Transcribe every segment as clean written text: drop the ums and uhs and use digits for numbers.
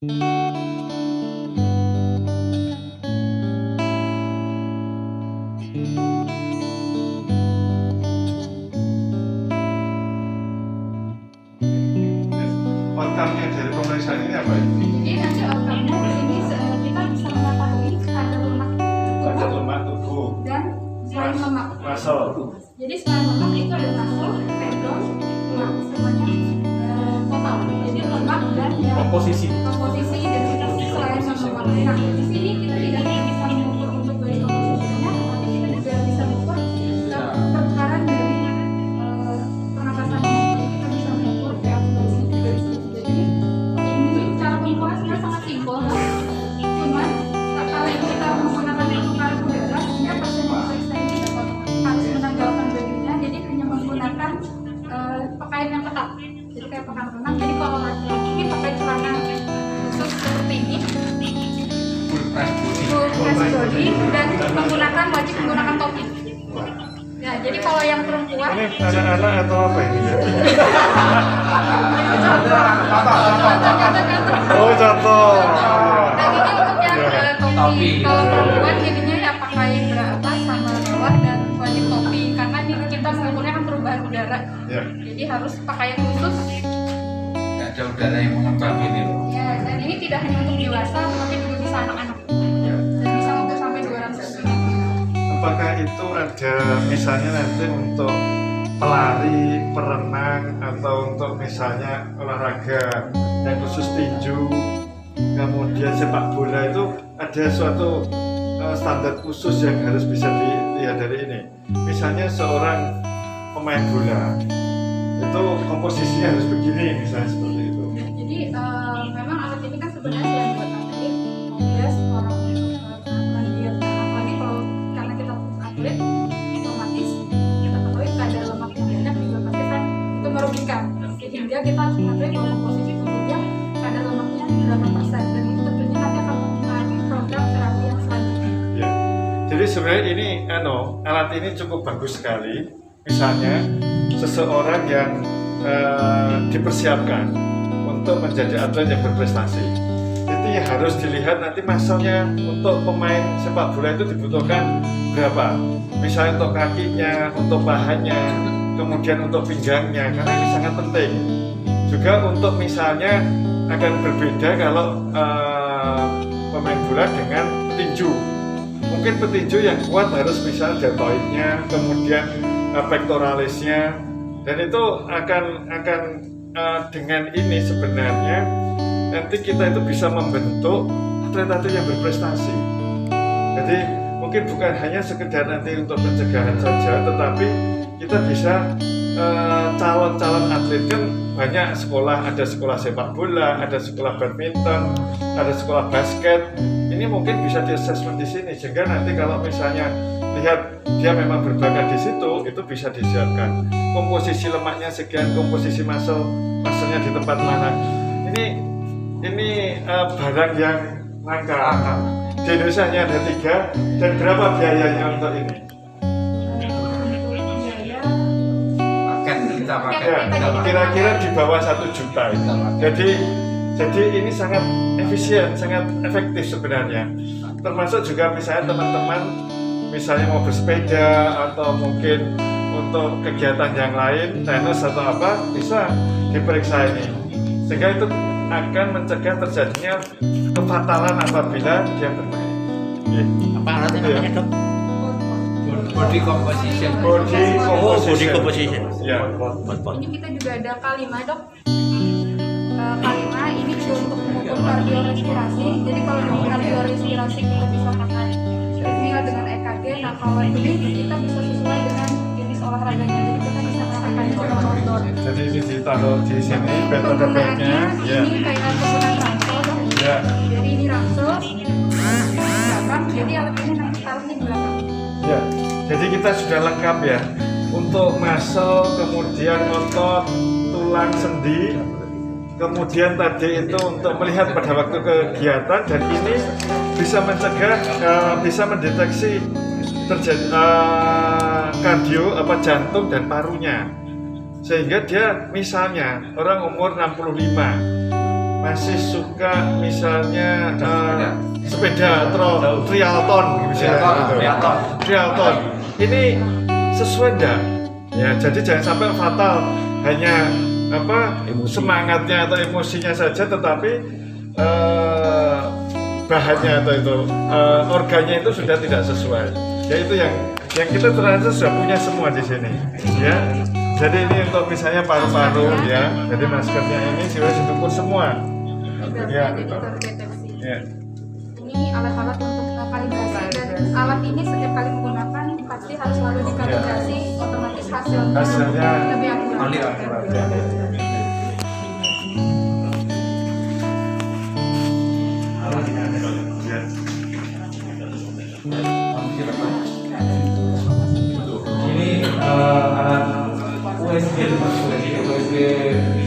Outcome-nya dari pemeriksaan ini apa ini? Jadi nanti outcome-nya di sini kita bisa mengetahui kadar lemak tubuh dan selain lemak. muscle. Jadi selain lemak itu ada muscle, fibron, semuanya total. Jadi lemak dan komposisi densitas selain lemak. Nah di sini kita tidak hanya bisa mengukur untuk body composition-nya, tapi kita juga bisa mengukur pertukaran dari pernapasan lemak. Kita bisa mengukur pH dari sini juga bisa. Jadi ini cara pengukurannya sangat simpel, cuman kalau kita menggunakan pertukaran udara, sehingga pasien yang diperiksa ini harus menanggalkan bajunya, jadi hanya menggunakan pakaian yang ketat, jadi kayak pakaian renang. Jadi kalau laki-laki ini pakai celana khusus seperti ini, full press body, dan wajib menggunakan topi. Ya, jadi kalau yang perempuan Ini anak-anak atau apa ini? Oh, contoh. dan ini untuk yang topi. Kalau perempuan jadinya ya pakai berapa sama bawah dan wajib topi, karena ini kita mengukurnya kan perubahan udara. Ya. Jadi harus pakaian khusus. Nggak ada udara yang mengembang ini loh. Ya, dan ini tidak hanya untuk dewasa, tapi juga bisa anak-anak. Ya. Dan bisa untuk sampai 200 kg. Apakah itu ada misalnya nanti untuk pelari, perenang, atau untuk misalnya olahraga yang khusus tinju, kemudian sepak bola, itu ada suatu standar khusus yang harus bisa dilihat dari ini. Misalnya seorang pemain bola itu komposisinya harus begini, misalnya seperti itu. Ya, jadi memang alat ini kan sebenarnya selain buat atlet, bias orang penampilan diet. Apalagi kalau karena kita atlet, otomatis kita ketahui kadar lemak yang banyak juga pasti kan itu merugikan. Sehingga kita harus mengetahui bahwa komposisi tubuhnya kadar lemaknya berapa persen, dan itu tentunya nanti akan mempengaruhi program terapi yang selanjutnya. Ya. Jadi sebenarnya ini alat ini cukup bagus sekali. Misalnya seseorang yang dipersiapkan untuk menjadi atlet yang berprestasi, itu ya harus dilihat nanti masalnya. Untuk pemain sepak bola itu dibutuhkan berapa, misalnya untuk kakinya, untuk pahanya, kemudian untuk pinggangnya, karena ini sangat penting. Juga untuk misalnya akan berbeda kalau pemain bola dengan petinju. Mungkin petinju yang kuat harus misalnya deltoidnya, kemudian pectoralisnya, dan itu akan dengan ini sebenarnya nanti kita itu bisa membentuk atlet-atlet yang berprestasi. Jadi mungkin bukan hanya sekedar nanti untuk pencegahan saja, tetapi kita bisa calon-calon atlet. Kan banyak sekolah, ada sekolah sepak bola, ada sekolah badminton, ada sekolah basket. Ini mungkin bisa di assessment di sini, sehingga nanti kalau misalnya lihat dia memang berbakat di situ, itu bisa disiapkan komposisi lemaknya sekian, komposisi muscle-nya di tempat mana. Ini barang yang langka. Di Indonesia hanya ada 3. Dan berapa biayanya untuk ini? Paket kita pakai. Ya, kira-kira di bawah 1 juta itu. Jadi ini sangat efisien, sangat efektif sebenarnya. Termasuk juga misalnya teman-teman misalnya mau bersepeda atau mungkin untuk kegiatan yang lain, tenis atau apa, bisa diperiksa ini. Sehingga itu akan mencegah terjadinya kefatalan apabila dia bermain. Apa alatnya namanya, Dok? Body composition. Body composition. Ya. Ini kita juga ada K5, Dok. K5 ini juga untuk mengukur kardiorespirasi. Jadi kalau dengan kardiorespirasi kita bisa pakai ritmia dengan EKG. Nah kalau ini kita bisa sesuai dengan jenis olahraganya. Jadi kita bisa menggunakan untuk outdoor. Jadi ini ditaruh di sini, metode baiknya. Ya. Ini kayak penggunaan ransel, Dok. Ya. Jadi ini ransel belakang. Jadi alat ini nanti taruhnya di belakang. Ya. Jadi kita sudah lengkap ya. Untuk muscle, kemudian otot, tulang, sendi, kemudian tadi itu untuk melihat pada waktu kegiatan, dan ini bisa mencegah, bisa mendeteksi terjadi kardio jantung dan parunya, sehingga dia misalnya orang umur 65 masih suka misalnya sepeda triathlon misalnya triathlon ini sesuai enggak? Ya, jadi jangan sampai fatal hanya semangatnya atau emosinya saja, tetapi bahannya atau itu organnya itu sudah tidak sesuai. Ya itu yang kita terasa sudah punya semua di sini. Ya, jadi ini untuk misalnya paru-paru ya. Jadi maskernya ini sudah diukur semua. Ya, terdeteksi. Ya. Ini alat-alat untuk kalibrasi dan alat ini setiap kali menggunakan pasti harus selalu dikalibrasi, otomatis hasilnya lebih akurat. Ya. Ini alat USG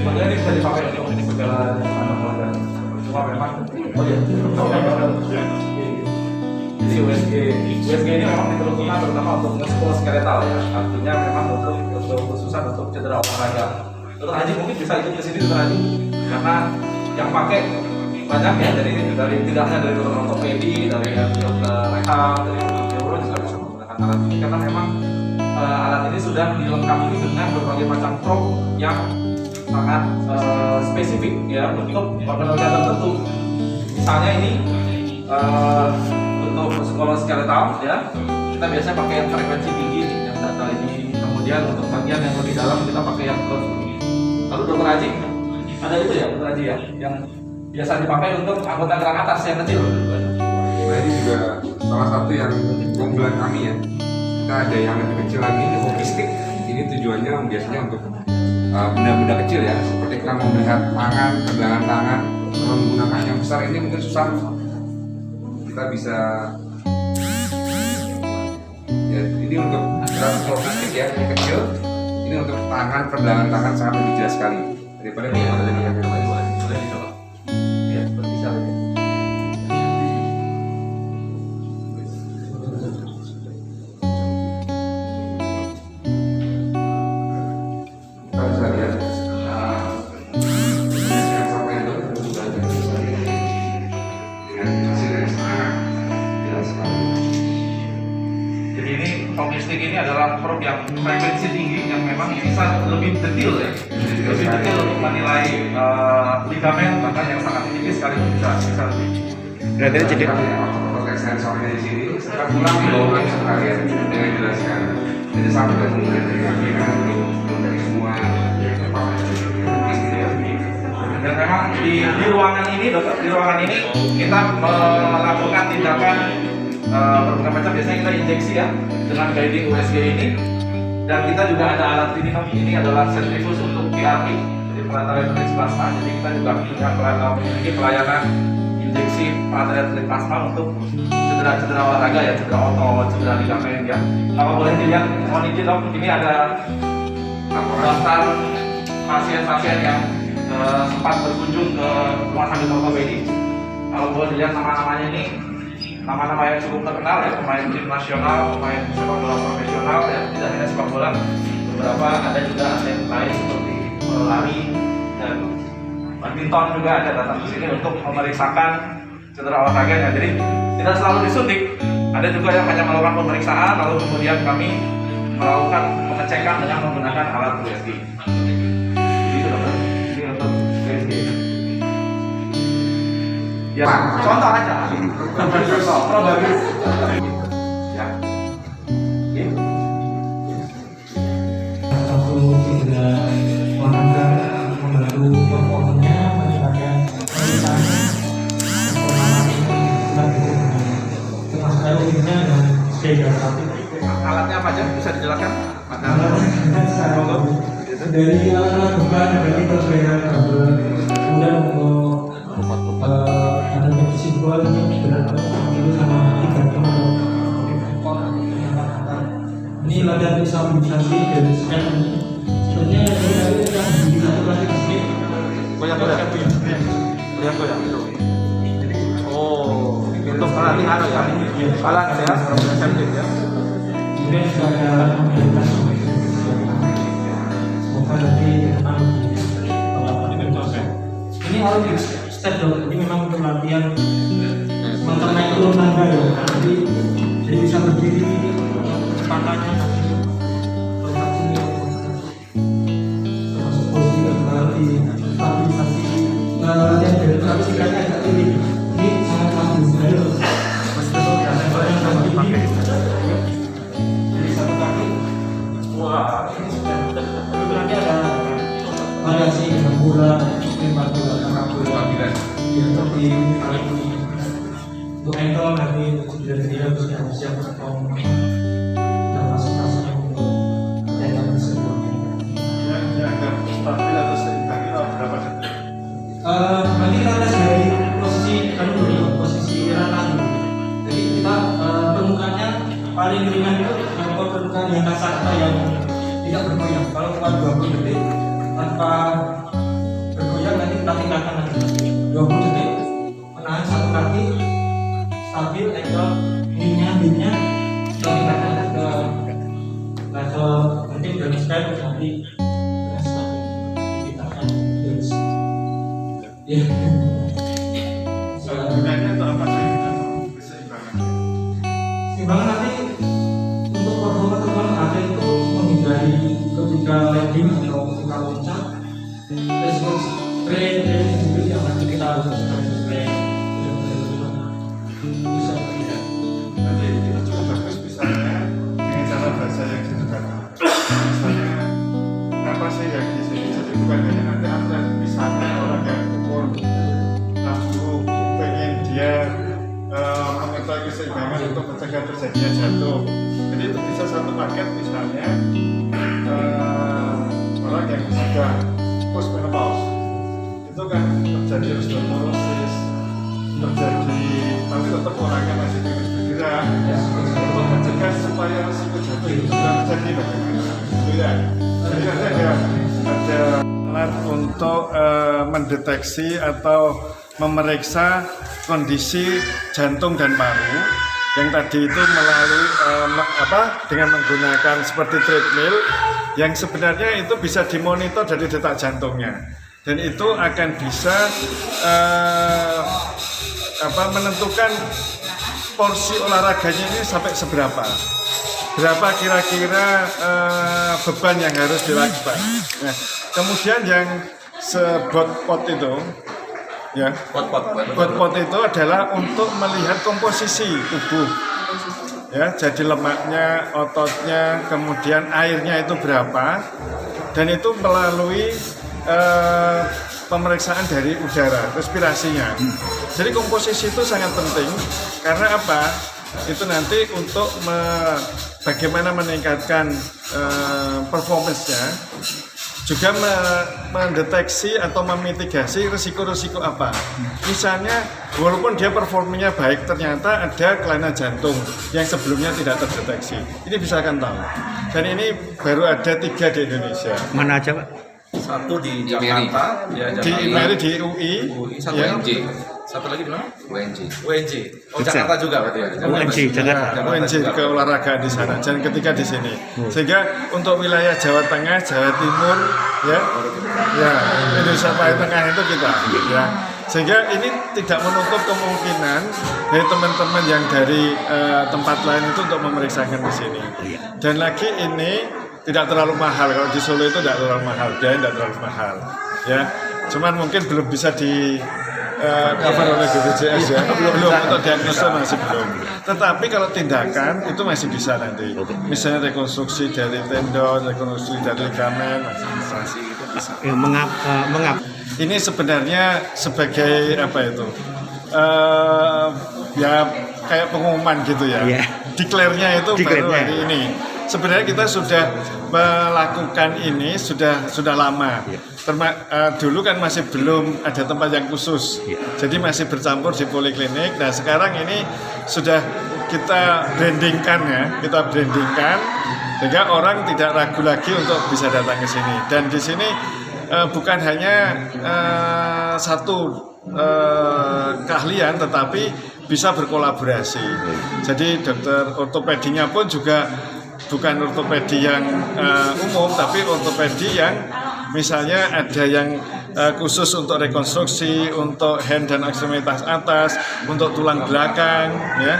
sebenarnya ini bisa dipakai untuk segala anak organ. Cuma memang jadi USG ini memang diperuntukkan terutama untuk muskuloskeletal ya. Artinya memang untuk khususan untuk cedera olahraga. Dokter Haji mungkin bisa ikut ke sini Dokter Haji karena yang pakai banyak ya, dari tidak hanya dari dokter ortopedi, dari dokter rehab, dari dokter neuro juga bisa menggunakan alat ini karena memang alat ini sudah dilengkapi dengan berbagai macam probe yang sangat spesifik ya untuk organ-organ tertentu. Misalnya ini untuk muskuloskeletal ya, kita biasanya pakai yang frekuensi tinggi yang data ini. Kemudian untuk bagian yang lebih dalam kita pakai yang close. Lalu dokter Haji ada itu ya dokter Haji ya yang biasa dipakai untuk anggota gerak atas yang kecil. Nah ini juga salah satu yang keunggulan kami ya. Kita ada yang lebih kecil lagi, hoki stick. Ini tujuannya biasanya untuk benda-benda kecil ya, seperti kita mau melihat tangan, pergelangan tangan. Kalau menggunakan yang besar ini mungkin susah. Kita bisa ya, ini untuk hoki stick ya, ini kecil. Ini untuk tangan, pergelangan tangan sangat lebih jelas sekali daripada yang ada di yang lain. Boleh dicoba. Ya, bisa ya. Kita bisa lihat yang sampai itu dengan hasil yang sangat jelas sekali. Jadi ini hoki stick ini adalah probe yang frekuensi tinggi yang memang bisa lebih detail ya, lebih detail untuk menilai ligamen bahkan yang sangat tipis sekali bisa lebih. Berarti jadi otot sensornya di sini, setelah pulang dibawakan sekalian dengan jelaskan. Jadi sampai kemudian dari semua Dan memang di ruangan ini dokter, di ruangan ini kita melakukan tindakan berbagai macam, biasanya kita injeksi ya dengan guiding USG ini, dan kita juga ada alat ini adalah sentrifuge untuk PRP, jadi pelataran retrix plasma. Jadi kita juga punya memiliki pelayanan injeksi pelataran retrix plasma untuk cedera olahraga ya, cedera otot, cedera ligamen ya. Kalau boleh dilihat mohon izin dok, ini ada daftar pasien-pasien yang sempat berkunjung ke rumah sakit ortopedi. Kalau boleh dilihat nama-namanya ini nama-nama yang cukup terkenal ya, pemain tim nasional, pemain sepak bola profesional ya, tidak hanya sepak bola, beberapa ada juga atlet lain seperti lari dan badminton juga ada datang ke sini untuk memeriksakan cedera olahraganya. Jadi tidak selalu disuntik, ada juga yang hanya melakukan pemeriksaan lalu kemudian kami melakukan pengecekan dengan menggunakan alat USG. Itu dokter, ini untuk USG. Ya, contoh aja. Contoh bagus. Ya. Oke. Satu cedera olahraga membantu performanya meningkatkan kualitas termasuk aerobinya dan dehidrasi. Alatnya apa aja bisa dijelaskan? Dari alat beban berarti perbedaan kabel, kemudian untuk ada kesimpulan ini benar itu sama 3 jam ini latihan stabilisasi dari scan ini. Sebenarnya yang satu lagi di sini Goyang. Oh, untuk latihan ya. Alat ya, sensitif ya. kemudian juga ada mobilitas. Semoga nanti ini audit step dong. Jadi memang untuk latihan semacam naik turun tangga ya. Jadi dia bisa berdiri kepalanya lokasinya termasuk posisi kembali stabilisasi latihan dari praktikannya agak tinggi. Ini sangat bagus. Ayo mas betul ya. Yang sama dipakai. Jadi satu kaki. Wah ini sudah. Tapi nanti ada variasi bola, lempar bola, Stabilan. ya seperti untuk ankle nanti tidak siap perform dan masuk untuk dalam semuanya. Yang dianggap stabil atau seimbang itu berapa detik? Nanti kita tes dari posisi posisi renang dulu. Jadi kita permukaannya paling ringan itu permukaan yang kasar yang tidak bergoyang. Kalau kuat 20 detik tanpa bergoyang nanti kita tingkatkan lagi 20 detik menahan satu kaki stabil ankle knee-nya kita tingkatkan ke level mungkin dari step nanti kita akan terus ya Gunanya untuk apa sih? Keseimbangan. Seimbangan nanti untuk performa teman ada itu menghindari ketika landing atau ketika loncat resiko strain itu yang nanti kita harus strain bisa tidak Nanti itu juga bagus misalnya dengan cara bahasa yang sederhana. Misalnya apa sih yang di sini? Jadi bukan hanya nanti atlet, misalnya orang yang umur 60 pengen dia mengetahui keseimbangan untuk mencegah terjadinya jantung. Jadi itu bisa satu paket misalnya orang yang sudah post menopause itu kan terjadi osteoporosis, terjadi tapi tetap orangnya masih terus bergerak untuk mencegah supaya risiko jantung itu sudah terjadi bagaimana itu ya. Jadi nanti ada alat untuk mendeteksi atau memeriksa kondisi jantung dan paru yang tadi itu melalui dengan menggunakan seperti treadmill yang sebenarnya itu bisa dimonitor dari detak jantungnya dan itu akan bisa menentukan porsi olahraganya ini sampai berapa kira-kira beban yang harus dilakukan. Nah, kemudian yang sebot-pot itu ya, bot itu adalah untuk melihat komposisi tubuh ya, jadi lemaknya, ototnya, kemudian airnya itu berapa dan itu melalui pemeriksaan dari udara, respirasinya. Jadi komposisi itu sangat penting karena apa? Itu nanti untuk bagaimana meningkatkan performance-nya, juga mendeteksi atau memitigasi risiko-risiko apa. Misalnya, walaupun dia performanya baik, ternyata ada kelainan jantung yang sebelumnya tidak terdeteksi. Ini bisa akan tahu. Dan ini baru ada 3 di Indonesia. Mana aja, Pak? Satu di Jakarta, Di IMERI, di UI, satu ya. UNJ. Satu lagi di mana? UNJ. UNJ. Oh, Jakarta juga berarti ya. UNJ Jakarta. UNJ keolahragaan di sana, dan ketiga di sini. Sehingga untuk wilayah Jawa Tengah, Jawa Timur, ya Indonesia paling tengah itu kita, ya. Sehingga ini tidak menutup kemungkinan dari teman-teman yang dari tempat lain itu untuk memeriksakan di sini. Dan lagi ini tidak terlalu mahal. Kalau di Solo itu tidak terlalu mahal, dan tidak terlalu mahal, ya. Cuman mungkin belum bisa di cover oleh BPJS ya, belum untuk diagnosa masih belum. Tetapi kalau tindakan itu masih bisa nanti. Misalnya rekonstruksi dari tendon, rekonstruksi dari ligamen, masih bisa. Mengap. Ini sebenarnya sebagai apa itu? Ya kayak pengumuman gitu ya. Yeah. Declare-nya itu baru Declare-nya. hari ini. Sebenarnya kita sudah melakukan ini sudah lama. Dulu kan masih belum ada tempat yang khusus, jadi masih bercampur di poliklinik. Nah sekarang ini sudah kita brandingkan sehingga orang tidak ragu lagi untuk bisa datang ke sini. Dan di sini bukan hanya satu keahlian, tetapi bisa berkolaborasi. Jadi dokter ortopedinya pun juga bukan ortopedi yang umum, tapi ortopedi yang misalnya ada yang khusus untuk rekonstruksi, untuk hand dan ekstremitas atas, untuk tulang belakang, ya.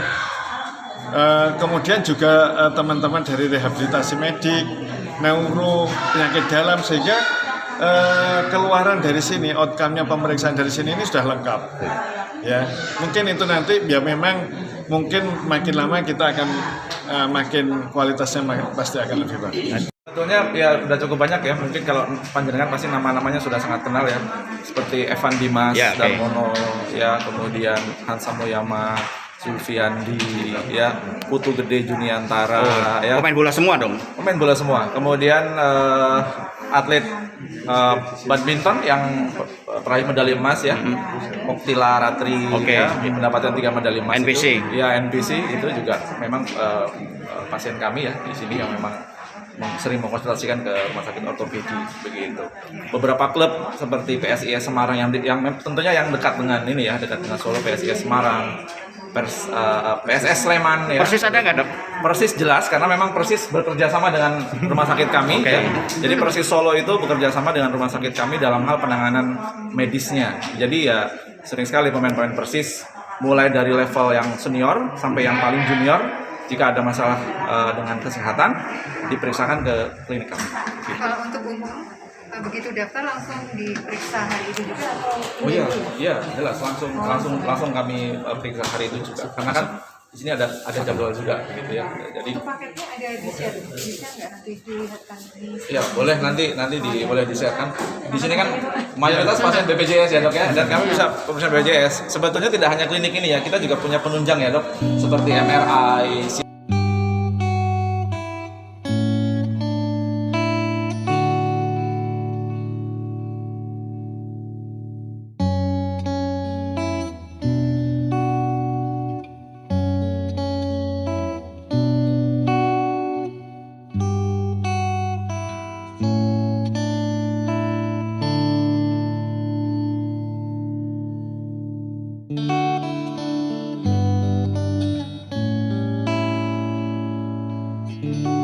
Kemudian juga teman-teman dari rehabilitasi medik, neuro, penyakit dalam, sehingga keluaran dari sini, outcome-nya pemeriksaan dari sini ini sudah lengkap. Ya, mungkin itu nanti ya memang mungkin makin lama kita akan makin kualitasnya pasti akan lebih bagus. Sebetulnya ya sudah cukup banyak ya, mungkin kalau panjenengan pasti nama-namanya sudah sangat kenal ya, seperti Evan Dimas, Ya, oke. Darmono, ya, kemudian Hansa Moyama, Zulfiandi, ya, Putu Gede Juniantara, ya, Pemain bola semua dong. pemain bola semua. Kemudian atlet badminton yang peraih medali emas ya, Oktila Ratri, Oke. ya, mendapatkan 3 medali emas. NPC. Itu, ya NPC itu juga memang pasien kami ya di sini yang memang sering mengkonsultasikan ke rumah sakit ortopedi begitu. Beberapa klub seperti PSIS Semarang yang tentunya yang dekat dengan ini ya, dekat dengan Solo, PSIS Semarang, PSS Sleman ya. Persis ada nggak, Dok? Persis jelas karena memang Persis bekerja sama dengan rumah sakit kami. Oke. Ya. Jadi Persis Solo itu bekerja sama dengan rumah sakit kami dalam hal penanganan medisnya. Jadi ya sering sekali pemain-pemain Persis mulai dari level yang senior sampai yang paling junior, jika ada masalah dengan kesehatan diperiksakan ke klinik kami. Kalau untuk umum begitu daftar langsung diperiksa hari itu juga. Oh iya, jelas langsung kami periksa hari itu juga. Karena kan di sini ada jadwal juga gitu ya. Jadi Untuk paketnya ada di-share, bisa nggak nanti dilihatkan di ya boleh nanti boleh di-share-kan. Di sini kan mayoritas pasien BPJS ya, Dok ya, dan kami bisa pasien BPJS. Sebetulnya tidak hanya klinik ini ya, kita juga punya penunjang ya, Dok, seperti MRI,